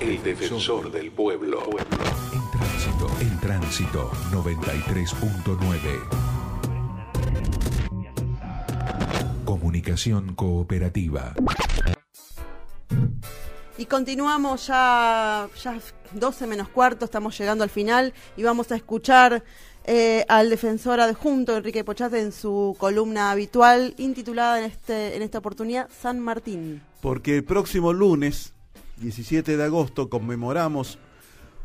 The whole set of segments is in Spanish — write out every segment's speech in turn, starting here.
El defensor del pueblo. En Tránsito 93.9. Comunicación cooperativa. Y continuamos ya 12 menos cuarto, estamos llegando al final y vamos a escuchar al defensor adjunto Enrique Pochate en su columna habitual intitulada en esta oportunidad San Martín. Porque el próximo lunes, 17 de agosto, conmemoramos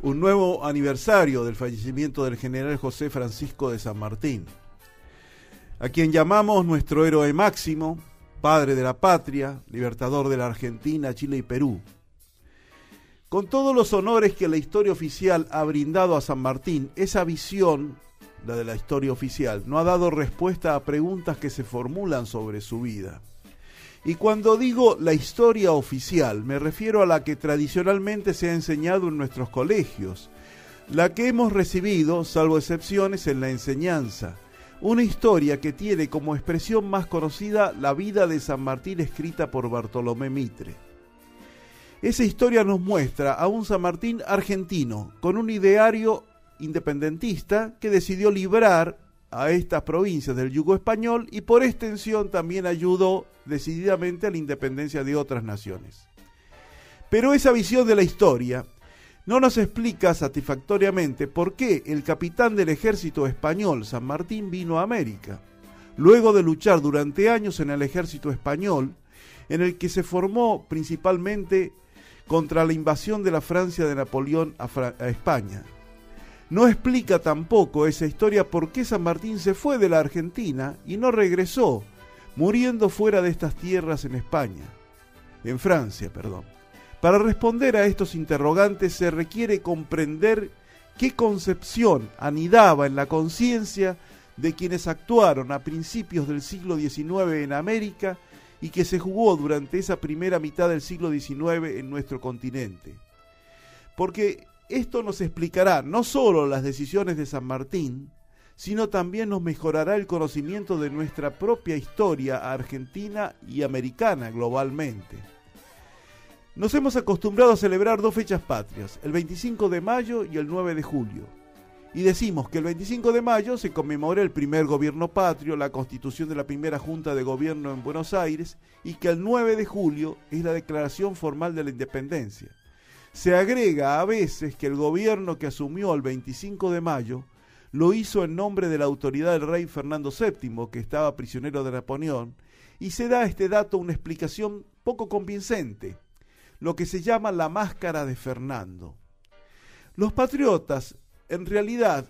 un nuevo aniversario del fallecimiento del general José Francisco de San Martín, a quien llamamos nuestro héroe máximo, padre de la patria, libertador de la Argentina, Chile y Perú. Con todos los honores que la historia oficial ha brindado a San Martín, esa visión, la de la historia oficial, no ha dado respuesta a preguntas que se formulan sobre su vida. Y cuando digo la historia oficial, me refiero a la que tradicionalmente se ha enseñado en nuestros colegios, la que hemos recibido, salvo excepciones, en la enseñanza. Una historia que tiene como expresión más conocida la vida de San Martín escrita por Bartolomé Mitre. Esa historia nos muestra a un San Martín argentino con un ideario independentista que decidió librar a estas provincias del yugo español y por extensión también ayudó decididamente a la independencia de otras naciones. Pero esa visión de la historia no nos explica satisfactoriamente por qué el capitán del ejército español, San Martín, vino a América, luego de luchar durante años en el ejército español, en el que se formó principalmente contra la invasión de la Francia de Napoleón a España. No explica tampoco esa historia por qué San Martín se fue de la Argentina y no regresó, muriendo fuera de estas tierras en Francia. Para responder a estos interrogantes se requiere comprender qué concepción anidaba en la conciencia de quienes actuaron a principios del siglo XIX en América y que se jugó durante esa primera mitad del siglo XIX en nuestro continente. Porque esto nos explicará no solo las decisiones de San Martín, sino también nos mejorará el conocimiento de nuestra propia historia argentina y americana globalmente. Nos hemos acostumbrado a celebrar dos fechas patrias, el 25 de mayo y el 9 de julio. Y decimos que el 25 de mayo se conmemora el primer gobierno patrio, la constitución de la primera Junta de Gobierno en Buenos Aires, y que el 9 de julio es la declaración formal de la independencia. Se agrega a veces que el gobierno que asumió el 25 de mayo lo hizo en nombre de la autoridad del rey Fernando VII, que estaba prisionero de Napoleón, y se da a este dato una explicación poco convincente, lo que se llama la máscara de Fernando. Los patriotas, en realidad,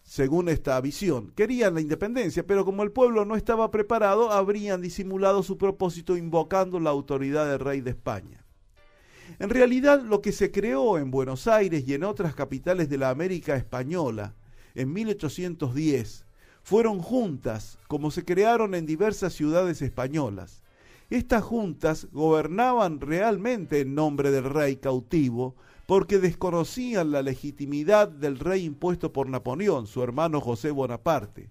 según esta visión, querían la independencia, pero como el pueblo no estaba preparado, habrían disimulado su propósito invocando la autoridad del rey de España. En realidad, lo que se creó en Buenos Aires y en otras capitales de la América española en 1810 fueron juntas, como se crearon en diversas ciudades españolas. Estas juntas gobernaban realmente en nombre del rey cautivo, porque desconocían la legitimidad del rey impuesto por Napoleón, su hermano José Bonaparte.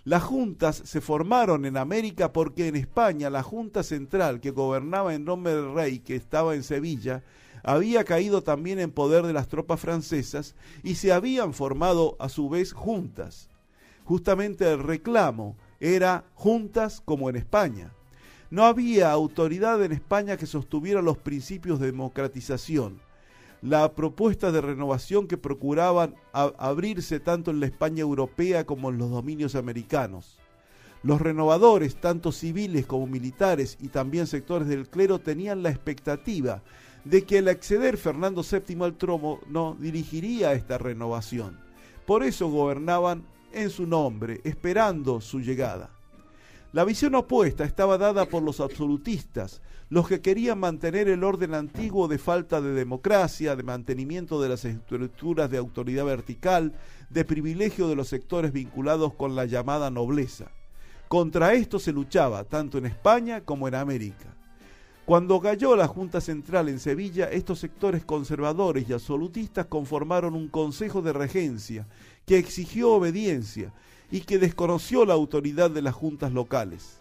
Las juntas se formaron en América porque en España la Junta Central, que gobernaba en nombre del rey, que estaba en Sevilla, había caído también en poder de las tropas francesas y se habían formado a su vez juntas. Justamente el reclamo era juntas como en España. No había autoridad en España que sostuviera los principios de democratización, la propuesta de renovación que procuraban abrirse tanto en la España europea como en los dominios americanos. Los renovadores, tanto civiles como militares y también sectores del clero, tenían la expectativa de que al acceder Fernando VII al trono no dirigiría esta renovación. Por eso gobernaban en su nombre, esperando su llegada. La visión opuesta estaba dada por los absolutistas, los que querían mantener el orden antiguo de falta de democracia, de mantenimiento de las estructuras de autoridad vertical, de privilegio de los sectores vinculados con la llamada nobleza. Contra esto se luchaba tanto en España como en América. Cuando cayó la Junta Central en Sevilla, estos sectores conservadores y absolutistas conformaron un consejo de regencia que exigió obediencia y que desconoció la autoridad de las juntas locales.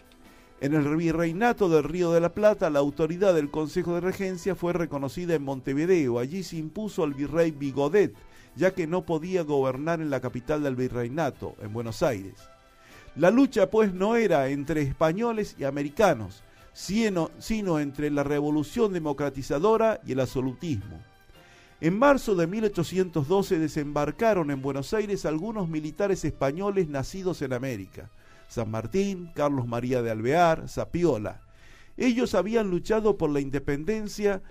En el virreinato del Río de la Plata, la autoridad del Consejo de Regencia fue reconocida en Montevideo. Allí se impuso al virrey Vigodet, ya que no podía gobernar en la capital del virreinato, en Buenos Aires. La lucha, pues, no era entre españoles y americanos, sino entre la revolución democratizadora y el absolutismo. En marzo de 1812 desembarcaron en Buenos Aires algunos militares españoles nacidos en América: San Martín, Carlos María de Alvear, Zapiola. Ellos habían luchado por la independencia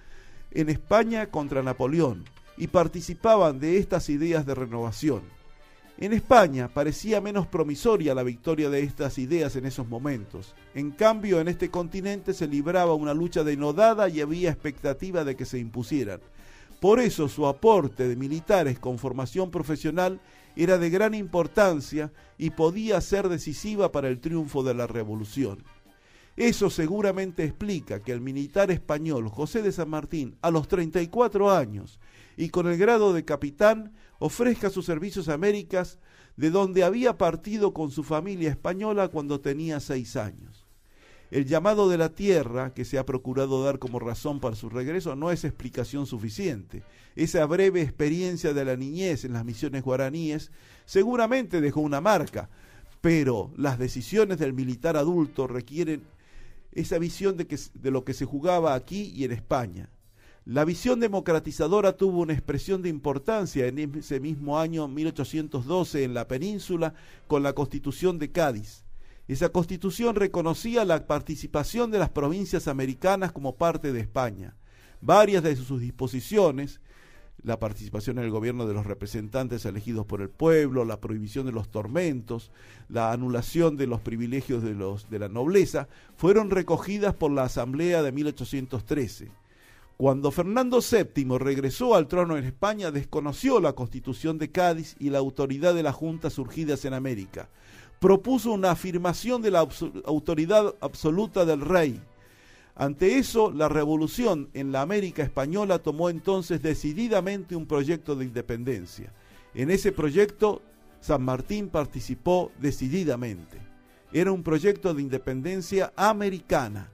en España contra Napoleón y participaban de estas ideas de renovación. En España parecía menos promisoria la victoria de estas ideas en esos momentos. En cambio, en este continente se libraba una lucha denodada y había expectativa de que se impusieran. Por eso su aporte de militares con formación profesional era de gran importancia y podía ser decisiva para el triunfo de la revolución. Eso seguramente explica que el militar español José de San Martín, a los 34 años y con el grado de capitán, ofrezca sus servicios a Américas, de donde había partido con su familia española cuando tenía 6 años. El llamado de la tierra, que se ha procurado dar como razón para su regreso, no es explicación suficiente. Esa breve experiencia de la niñez en las misiones guaraníes seguramente dejó una marca, pero las decisiones del militar adulto requieren esa visión de lo que se jugaba aquí y en España. La visión democratizadora tuvo una expresión de importancia en ese mismo año 1812 en la península con la Constitución de Cádiz. Esa Constitución reconocía la participación de las provincias americanas como parte de España. Varias de sus disposiciones, la participación en el gobierno de los representantes elegidos por el pueblo, la prohibición de los tormentos, la anulación de los privilegios de la nobleza, fueron recogidas por la Asamblea de 1813. Cuando Fernando VII regresó al trono en España, desconoció la Constitución de Cádiz y la autoridad de las juntas surgidas en América. Propuso una afirmación de la autoridad absoluta del rey. Ante eso, la revolución en la América española tomó entonces decididamente un proyecto de independencia. En ese proyecto, San Martín participó decididamente. Era un proyecto de independencia americana,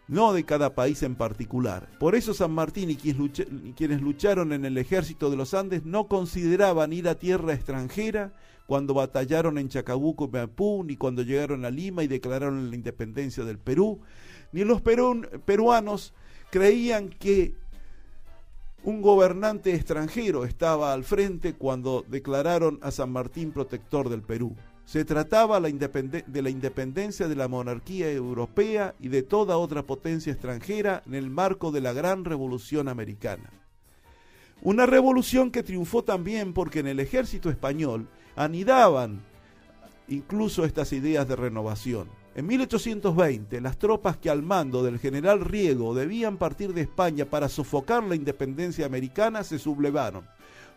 no de cada país en particular. Por eso San Martín y quienes lucharon en el ejército de los Andes no consideraban ir a tierra extranjera cuando batallaron en Chacabuco y Maipú, ni cuando llegaron a Lima y declararon la independencia del Perú, ni los peruanos creían que un gobernante extranjero estaba al frente cuando declararon a San Martín protector del Perú. Se trataba de la independencia de la monarquía europea y de toda otra potencia extranjera en el marco de la gran revolución americana. Una revolución que triunfó también porque en el ejército español anidaban incluso estas ideas de renovación. En 1820, las tropas que al mando del general Riego debían partir de España para sofocar la independencia americana se sublevaron.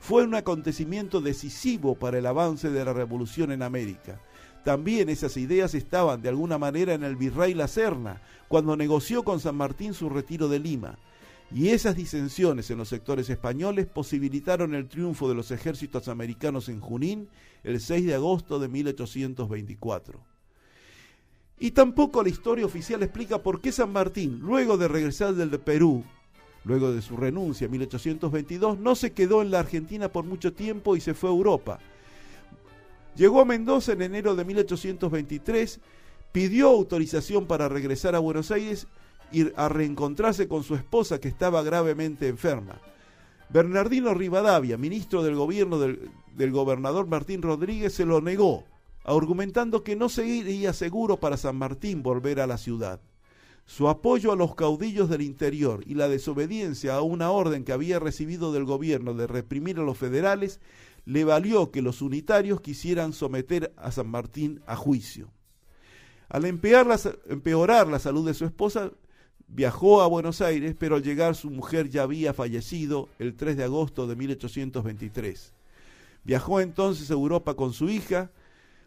Fue un acontecimiento decisivo para el avance de la revolución en América. También esas ideas estaban de alguna manera en el virrey La Serna, cuando negoció con San Martín su retiro de Lima. Y esas disensiones en los sectores españoles posibilitaron el triunfo de los ejércitos americanos en Junín el 6 de agosto de 1824. Y tampoco la historia oficial explica por qué San Martín, luego de regresar del Perú, luego de su renuncia en 1822, no se quedó en la Argentina por mucho tiempo y se fue a Europa. Llegó a Mendoza en enero de 1823, pidió autorización para regresar a Buenos Aires y a reencontrarse con su esposa que estaba gravemente enferma. Bernardino Rivadavia, ministro del gobierno del gobernador Martín Rodríguez, se lo negó, argumentando que no sería seguro para San Martín volver a la ciudad. Su apoyo a los caudillos del interior y la desobediencia a una orden que había recibido del gobierno de reprimir a los federales le valió que los unitarios quisieran someter a San Martín a juicio. Al empeorar la salud de su esposa, viajó a Buenos Aires, pero al llegar su mujer ya había fallecido el 3 de agosto de 1823. Viajó entonces a Europa con su hija.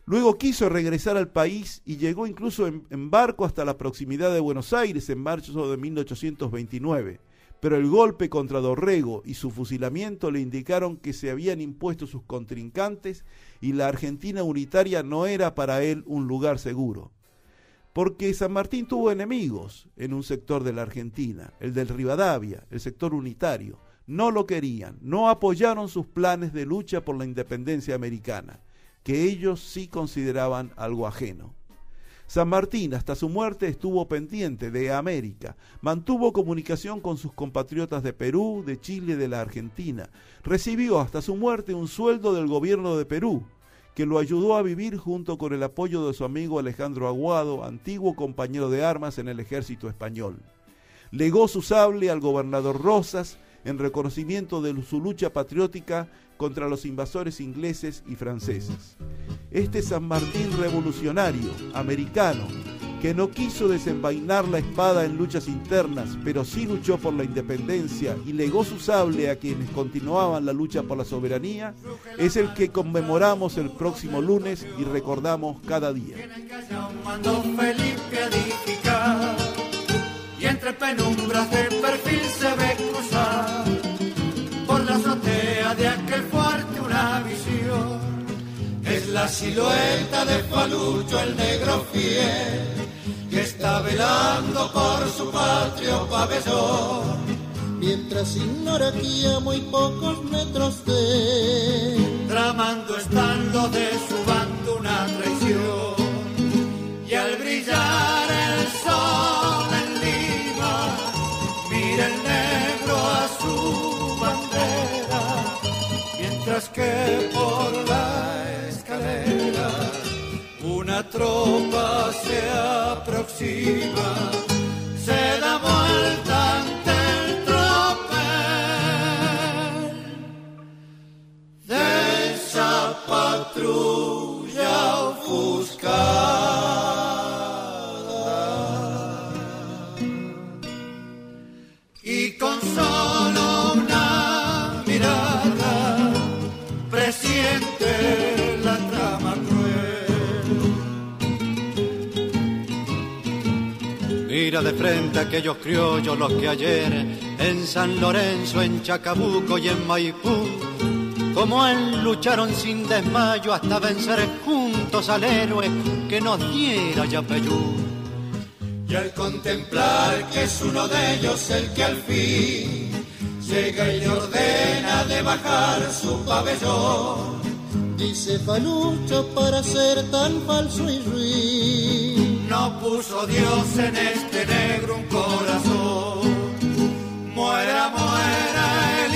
Luego quiso regresar al país y llegó incluso en barco hasta la proximidad de Buenos Aires en marzo de 1829. Pero el golpe contra Dorrego y su fusilamiento le indicaron que se habían impuesto sus contrincantes y la Argentina unitaria no era para él un lugar seguro. porque San Martín tuvo enemigos en un sector de la Argentina, el del Rivadavia, el sector unitario. No lo querían, no apoyaron sus planes de lucha por la independencia americana, que ellos sí consideraban algo ajeno. San Martín, hasta su muerte, estuvo pendiente de América, mantuvo comunicación con sus compatriotas de Perú, de Chile y de la Argentina. Recibió hasta su muerte un sueldo del gobierno de Perú, que lo ayudó a vivir junto con el apoyo de su amigo Alejandro Aguado, antiguo compañero de armas en el ejército español. Legó su sable al gobernador Rosas en reconocimiento de su lucha patriótica contra los invasores ingleses y franceses. Este San Martín revolucionario, americano, que no quiso desenvainar la espada en luchas internas, pero sí luchó por la independencia y legó su sable a quienes continuaban la lucha por la soberanía, es el que conmemoramos el próximo lunes y recordamos cada día. Y entre penumbras del perfil se ve cruzar por la azotea de aquel fuerte una visión. Es la silueta de Falucho, el negro fiel, que está velando por su patrio pabellón, mientras ignora que a muy pocos metros de él, tramando estando de su bando una traición. Y al brillar el sol en Lima, mira el negro a su bandera, mientras que por la escalera una tropa se aproxima, se da vuelta ante el tropel de esa patrulla ofuscada. Y con solo una mirada presiente la trama cruel. Mira de frente a aquellos criollos, los que ayer en San Lorenzo, en Chacabuco y en Maipú, como él lucharon sin desmayo hasta vencer juntos al héroe que nos diera Yapeyú. Y al contemplar que es uno de ellos el que al fin llega y le ordena de bajar su pabellón, dice Falucho, para ser tan falso y ruin, no puso Dios en este negro un corazón. Muera, muera el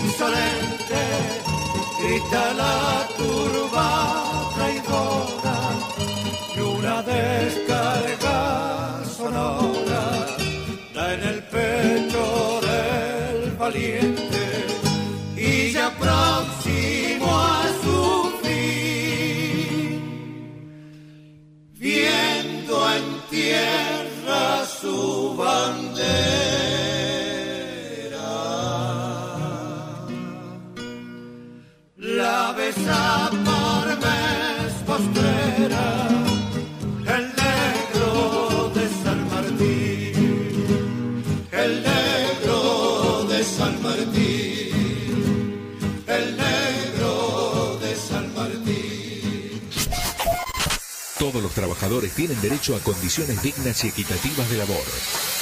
insolente, grita la turba traidora, y una descarga sonora da en el pecho del valiente, y ya próximo a su fin, viendo en tierra su bandera, la besa por vez postrera el negro de San Martín, el negro de San Martín, el negro de San Martín. Todos los trabajadores tienen derecho a condiciones dignas y equitativas de labor.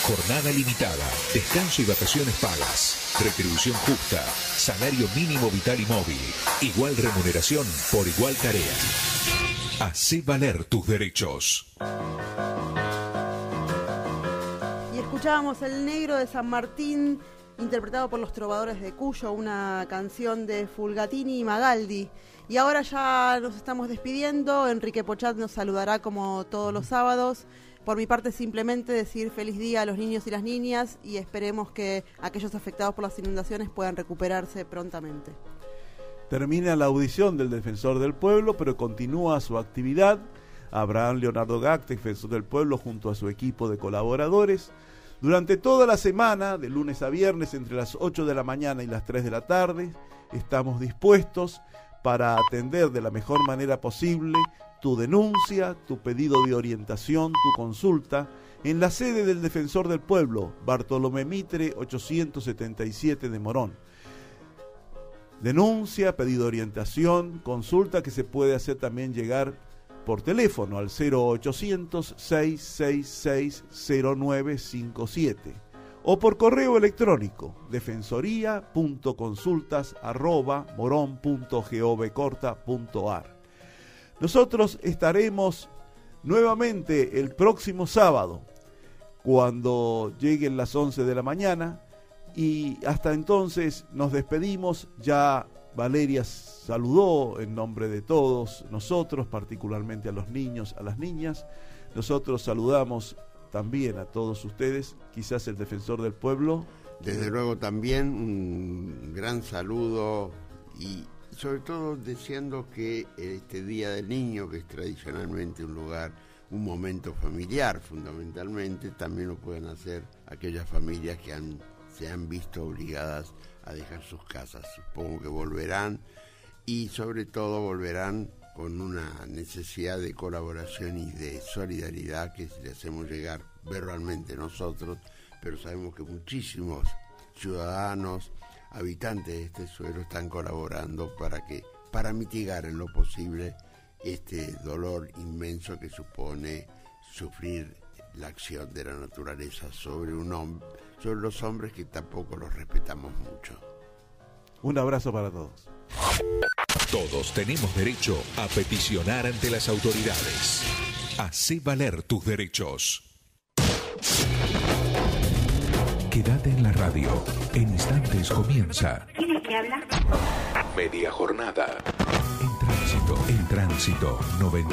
Jornada limitada, descanso y vacaciones pagas, retribución justa, salario mínimo vital y móvil, igual remuneración por igual tarea. Hacé valer tus derechos. Y escuchábamos El Negro de San Martín, interpretado por los Trovadores de Cuyo, una canción de Fulgatini y Magaldi. Y ahora ya nos estamos despidiendo. Enrique Pochat nos saludará como todos los sábados. Por mi parte, simplemente decir feliz día a los niños y las niñas, y esperemos que aquellos afectados por las inundaciones puedan recuperarse prontamente. Termina la audición del Defensor del Pueblo, pero continúa su actividad. Abraham Leonardo Gacte, Defensor del Pueblo, junto a su equipo de colaboradores, durante toda la semana, de lunes a viernes, entre las 8 de la mañana y las 3 de la tarde, estamos dispuestos para atender de la mejor manera posible tu denuncia, tu pedido de orientación, tu consulta, en la sede del Defensor del Pueblo, Bartolomé Mitre, 877 de Morón. Denuncia, pedido de orientación, consulta que se puede hacer también llegar por teléfono al 0800-666-0957 o por correo electrónico defensoría.consultas@moron.govcorta.ar. Nosotros estaremos nuevamente el próximo sábado cuando lleguen las 11 de la mañana y hasta entonces nos despedimos. Ya Valeria saludó en nombre de todos nosotros, particularmente a los niños, a las niñas. Nosotros saludamos también a todos ustedes, quizás el defensor del pueblo. Desde luego también un gran saludo y sobre todo deseando que este Día del Niño, que es tradicionalmente un momento familiar fundamentalmente, también lo puedan hacer aquellas familias que se han visto obligadas a dejar sus casas. Supongo que volverán y sobre todo volverán con una necesidad de colaboración y de solidaridad que le hacemos llegar verbalmente nosotros, pero sabemos que muchísimos ciudadanos, habitantes de este suelo, están colaborando para mitigar en lo posible este dolor inmenso que supone sufrir la acción de la naturaleza sobre los hombres que tampoco los respetamos mucho. Un abrazo para todos. Todos tenemos derecho a peticionar ante las autoridades. Hacé valer tus derechos. Quédate en la radio. En instantes comienza. ¿Quién es que habla? Media jornada. En tránsito 90.